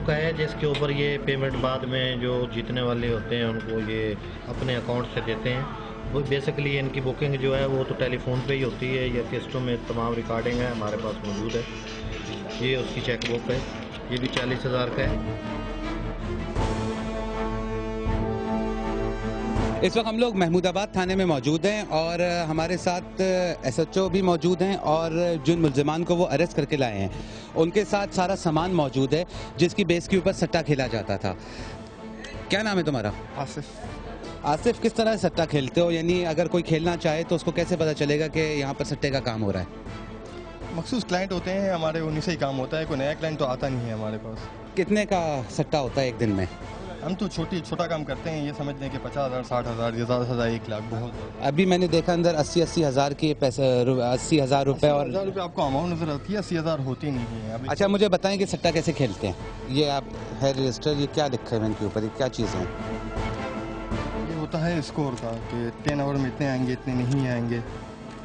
का है जिसके ऊपर ये पेमेंट बाद में जो जीतने वाले होते हैं उनको ये अपने अकाउंट से देते हैं। वो बेसिकली इनकी बुकिंग जो है वो तो टेलीफोन पे ही होती है, या किस्तों में तमाम रिकॉर्डिंग है हमारे पास मौजूद है। ये उसकी चेक बुक है, ये भी 40,000 का है। इस वक्त हम लोग महमूदाबाद थाने में मौजूद हैं और हमारे साथ SHO भी मौजूद हैं और जिन मुल्ज़िमान को वो अरेस्ट करके लाए हैं उनके साथ सारा सामान मौजूद है जिसकी बेस के ऊपर सट्टा खेला जाता था। क्या नाम है तुम्हारा? आसिफ। आसिफ, किस तरह सट्टा खेलते हो? यानी अगर कोई खेलना चाहे तो उसको कैसे पता चलेगा कि यहाँ पर सट्टे का काम हो रहा है? मखसूस क्लाइंट होते हैं हमारे, उन्हीं से ही काम होता है। कोई नया क्लाइंट तो आता नहीं है हमारे पास। कितने का सट्टा होता है एक दिन में? हम तो छोटा काम करते हैं, ये समझ लें कि 50,000 60,000 या ज़्यादा से ज़्यादा 1 लाख बहुत। अभी मैंने देखा अंदर 80 हज़ार के पैसे, 80,000 रुपये और 80,000 रुपये आपको अमाउंट नजर आती है, 80,000 होती नहीं है अभी। अच्छा, मुझे बताएं कि सट्टा कैसे खेलते हैं? ये आप है रजिस्टर, ये क्या लिखा है इनके ऊपर, ये क्या चीज़ है? ये होता है स्कोर का कि 10 ओवर में इतने आएंगे, इतने नहीं आएंगे।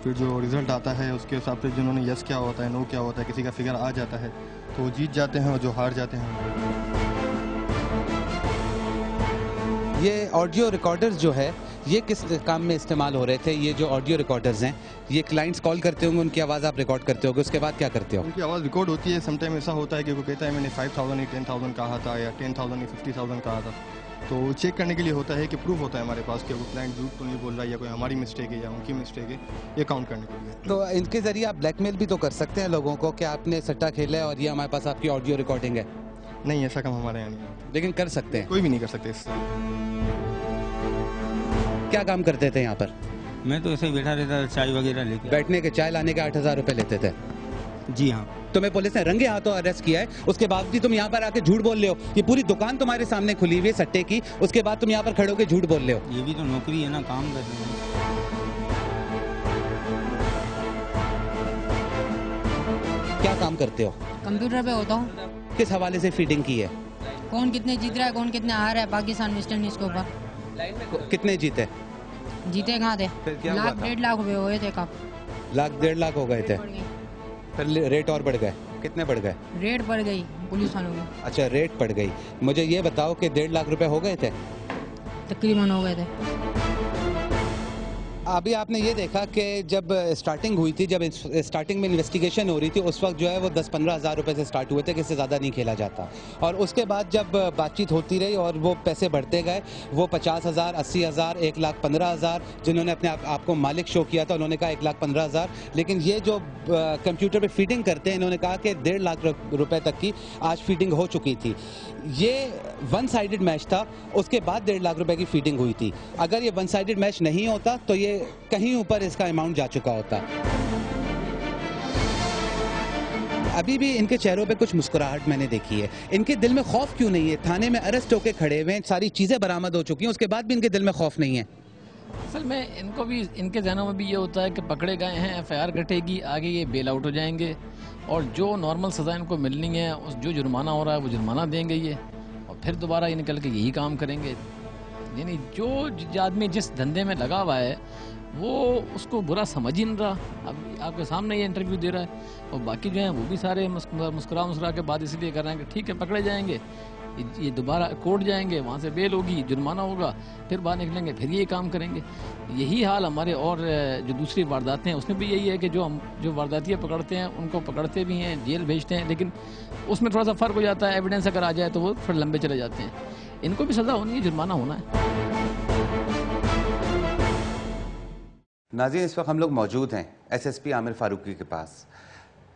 फिर जो रिजल्ट आता है उसके हिसाब से जिन्होंने यस क्या होता है, नो क्या होता है, किसी का फिगर आ जाता है तो वो जीत जाते हैं और जो हार जाते हैं। ये ऑडियो रिकॉर्डर्स जो है ये किस काम में इस्तेमाल हो रहे थे? ये जो ऑडियो रिकॉर्डर्स हैं ये क्लाइंट्स कॉल करते होंगे, उनकी आवाज़ आप रिकॉर्ड करते होंगे, उसके बाद क्या करते हो? उनकी आवाज़ रिकॉर्ड होती है। समटाइम ऐसा होता है कि वो कहता है मैंने 5,000 या 10,000 कहा था, या 10,000 या 50,000 कहा था, तो चेक करने के लिए होता है कि प्रूफ होता है हमारे पास कि वो क्लाइंट झूठ तो नहीं बोल रहा है या कोई हमारी मिस्टेक है या उनकी मिस्टेक है, ये काउंट करने के लिए। तो इनके ज़रिए आप ब्लैकमेल भी तो कर सकते हैं लोगों को कि आपने सट्टा खेला है और ये हमारे पास आपकी ऑडियो रिकॉर्डिंग है। नहीं, ऐसा काम हमारे यहाँ नहीं है। लेकिन कर सकते हैं? कोई भी नहीं कर सकते इससे। क्या काम करते थे यहाँ पर? मैं तो ऐसे ही बैठा रहता था, चाय वगैरह लेके। बैठने के, चाय लाने के 8,000 रुपये लेते थे? जी हाँ। तुम्हें पुलिस ने रंगे हाथों अरेस्ट किया है, उसके बाद भी तुम यहाँ पर आके झूठ बोल रहे हो। ये पूरी दुकान तुम्हारे सामने खुली हुई है सट्टे की, उसके बाद तुम यहाँ पर खड़े होकर झूठ बोल रहे हो। ये भी तो नौकरी है ना, काम कर रहे हैं। क्या काम करते हो? कंप्यूटर पे होता हूँ। किस हवाले से फीडिंग की है? कौन कितने जीत रहा है, कौन कितने हार है, पाकिस्तान वेस्ट इंडीज के ऊपर। कितने जीते? जीते कहाँ थे? फिर क्या हुआ था? 1,00,000 1,50,000 रुपए हुए थे कब। 1,00,000 1,50,000 हो गए थे, फिर रेट और बढ़ गए? कितने बढ़ गए? रेट बढ़ गई पुलिस वालों की। अच्छा, रेट बढ़ गई। मुझे ये बताओ कि 1,50,000 रुपए हो गए थे? तकरीबन हो गए थे। अभी आपने ये देखा कि जब स्टार्टिंग हुई थी, जब स्टार्टिंग में इन्वेस्टिगेशन हो रही थी, उस वक्त जो है वो 10-15 हज़ार रुपये से स्टार्ट हुए थे कि इससे ज़्यादा नहीं खेला जाता। और उसके बाद जब बातचीत होती रही और वो पैसे बढ़ते गए, वो 50,000, 80,000, 1,15,000, जिन्होंने अपने आप को मालिक शो किया था उन्होंने कहा 1,15,000। लेकिन ये जो कंप्यूटर पे फीडिंग करते हैं इन्होंने कहा कि 1,50,000 रुपये तक की आज फीडिंग हो चुकी थी। ये वन साइडेड मैच था, उसके बाद 1,50,000 रुपये की फीडिंग हुई थी। अगर ये वन साइडेड मैच नहीं होता तो ये कहीं ऊपर इसका अमाउंट जा चुका होता। अभी भी इनके चेहरों पे कुछ मुस्कुराहट मैंने देखी है। इनके दिल में खौफ क्यों नहीं है? थाने में अरेस्ट होके खड़े हुए हैं, सारी चीजें बरामद हो चुकी हैं, उसके बाद भी इनके दिल में खौफ नहीं है। असल में इनको भी, इनके जहनों में भी ये होता है कि पकड़े गए हैं, FIR कटेगी, आगे ये बेल आउट हो जाएंगे और जो नॉर्मल सज़ा इनको मिलनी है, उस जो जुर्माना हो रहा है वो जुर्माना देंगे ये, और फिर दोबारा ये निकल के यही काम करेंगे। यानी जो आदमी जिस धंधे में लगा हुआ है वो उसको बुरा समझ ही नहीं रहा। अब आपके सामने ये इंटरव्यू दे रहा है और बाकी जो हैं वो भी सारे मुस्कुरा के बाद इसलिए कर रहे हैं कि ठीक है पकड़े जाएंगे, ये दोबारा कोर्ट जाएंगे, वहाँ से बेल होगी, जुर्माना होगा, फिर बाहर निकलेंगे, फिर ये काम करेंगे। यही हाल हमारे और जो दूसरी वारदातें हैं उसमें भी यही है कि जो वारदातियाँ पकड़ते हैं उनको पकड़ते भी हैं, जेल भेजते हैं, लेकिन उसमें थोड़ा सा फ़र्क हो जाता है। एविडेंस अगर आ जाए तो वो फिर लंबे चले जाते हैं। इनको भी सज़ा होनी है, जुर्माना होना है। नाज़रीन, इस वक्त हम लोग मौजूद हैं SSP आमिर फारूकी के पास।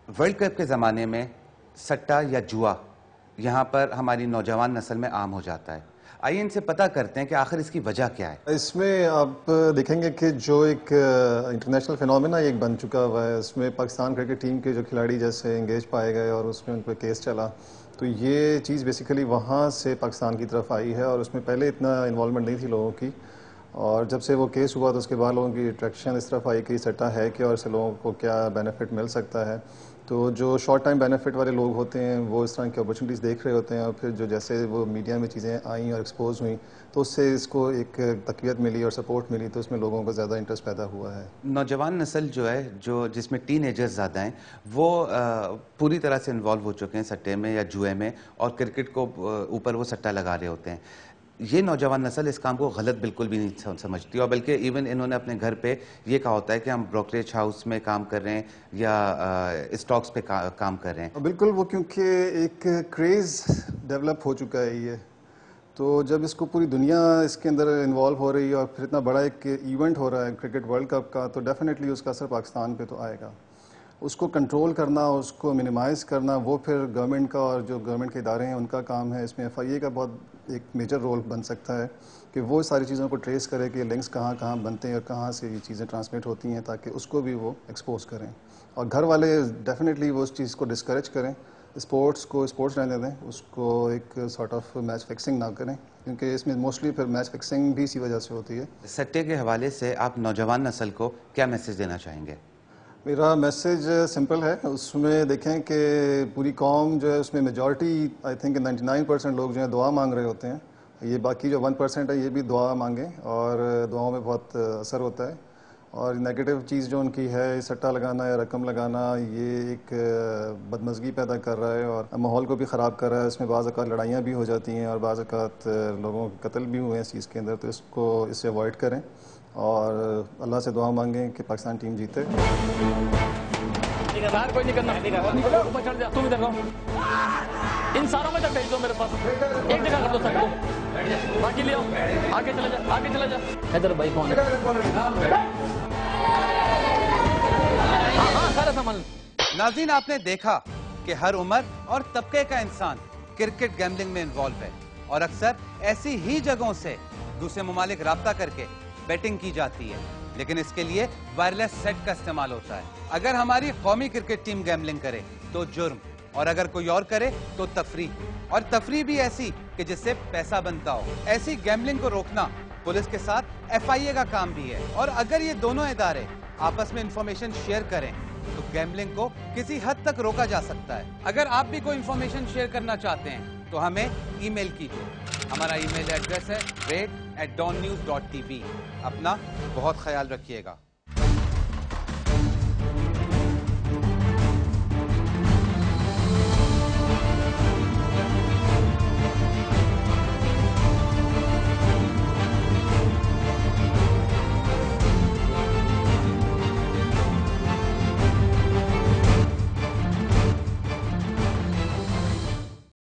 वर्ल्ड कप के ज़माने में सट्टा या जुआ यहाँ पर हमारी नौजवान नस्ल में आम हो जाता है। आइए इनसे पता करते हैं कि आखिर इसकी वजह क्या है। इसमें आप देखेंगे कि जो एक इंटरनेशनल फिनोमेना एक बन चुका हुआ है, उसमें पाकिस्तान क्रिकेट टीम के जो खिलाड़ी जैसे एंगेज पाए गए और उसमें उन पर केस चला, तो ये चीज़ बेसिकली वहाँ से पाकिस्तान की तरफ आई है और उसमें पहले इतना इन्वॉल्वमेंट नहीं थी लोगों की। और जब से वो केस हुआ तो उसके बाद लोगों की अट्रैक्शन इस तरफ आई कि सट्टा है क्या और इससे लोगों को क्या बेनिफिट मिल सकता है। तो जो शॉर्ट टाइम बेनिफिट वाले लोग होते हैं वो इस तरह की अपॉर्चुनिटीज़ देख रहे होते हैं, और फिर जो जैसे वो मीडिया में चीज़ें आई और एक्सपोज हुई तो उससे इसको एक तक़वियत मिली और सपोर्ट मिली, तो उसमें लोगों का ज़्यादा इंटरेस्ट पैदा हुआ है। नौजवान नस्ल जो है, जो जिसमें टीनेजर्स ज़्यादा हैं, वो पूरी तरह से इन्वॉल्व हो चुके हैं सट्टे में या जुए में, और क्रिकेट को ऊपर वो सट्टा लगा रहे होते हैं। ये नौजवान नस्ल इस काम को गलत बिल्कुल भी नहीं समझती, और बल्कि इवन इन्होंने अपने घर पे ये कहा होता है कि हम ब्रोकरेज हाउस में काम कर रहे हैं या स्टॉक्स पे काम कर रहे हैं। बिल्कुल, वो क्योंकि एक क्रेज़ डेवलप हो चुका है ये, तो जब इसको पूरी दुनिया इसके अंदर इन्वॉल्व हो रही है और फिर इतना बड़ा एक इवेंट हो रहा है क्रिकेट वर्ल्ड कप का, तो डेफिनेटली उसका असर पाकिस्तान पे तो आएगा। उसको कंट्रोल करना, उसको मिनिमाइज़ करना, वो फिर गवर्नमेंट का और जो गवर्नमेंट के इदारे हैं उनका काम है। इसमें FIA का बहुत एक मेजर रोल बन सकता है कि वो सारी चीज़ों को ट्रेस करे कि लिंक्स कहाँ कहाँ बनते हैं और कहाँ से ये चीज़ें ट्रांसमिट होती हैं, ताकि उसको भी वो एक्सपोज करें। और घर वाले डेफिनेटली वो उस चीज़ को डिस्करेज करें, स्पोर्ट्स को स्पोर्ट्स रहने दें, उसको एक सॉर्ट ऑफ मैच फिक्सिंग ना करें, क्योंकि इसमें मोस्टली फिर मैच फिक्सिंग भी इसी वजह से होती है। सट्टे के हवाले से आप नौजवान नस्ल को क्या मैसेज देना चाहेंगे? मेरा मैसेज सिंपल है, उसमें देखें कि पूरी कौम जो है उसमें मेजॉरिटी आई थिंक 99% लोग जो है दुआ मांग रहे होते हैं। ये बाकी जो 1% है ये भी दुआ मांगें, और दुआओं में बहुत असर होता है। और नेगेटिव चीज़ जो उनकी है, सट्टा लगाना या रकम लगाना, ये एक बदमज़गी पैदा कर रहा है और माहौल को भी ख़राब कर रहा है। इसमें बाज़ औक़ात लड़ाइयाँ भी हो जाती हैं और बाज़ औक़ात लोगों के कत्ल भी हुए हैं इस चीज़ के अंदर, तो इससे अवॉइड करें और अल्लाह से दुआ मांगें कि पाकिस्तान टीम जीते। कोई नहीं करना, ऊपर चढ़ जा, तुम इधर रहो, इन सारों में तक भेज दो मेरे पास, एक जगह कर दो सबको, बाकी ले आओ, आगे चला जा, आगे चला जा। इधर भाई कौन है? हाँ, सारा सामान। नाज़रीन, आपने देखा कि हर उम्र और तबके का इंसान क्रिकेट गैम्बलिंग में इन्वॉल्व है, और अक्सर ऐसी ही जगहों से दूसरे ममालिक राब्ता करके बेटिंग की जाती है, लेकिन इसके लिए वायरलेस सेट का इस्तेमाल होता है। अगर हमारी कौमी क्रिकेट टीम गैम्बलिंग करे तो जुर्म, और अगर कोई और करे तो तफरीह, और तफरीह भी ऐसी कि जिससे पैसा बनता हो। ऐसी गैम्बलिंग को रोकना पुलिस के साथ FIA का काम भी है, और अगर ये दोनों इदारे आपस में इंफॉर्मेशन शेयर करें तो गैम्बलिंग को किसी हद तक रोका जा सकता है। अगर आप भी कोई इंफॉर्मेशन शेयर करना चाहते हैं तो हमें ईमेल कीजिए। हमारा ईमेल एड्रेस है raid@dawnnews.tv। अपना बहुत ख्याल रखिएगा।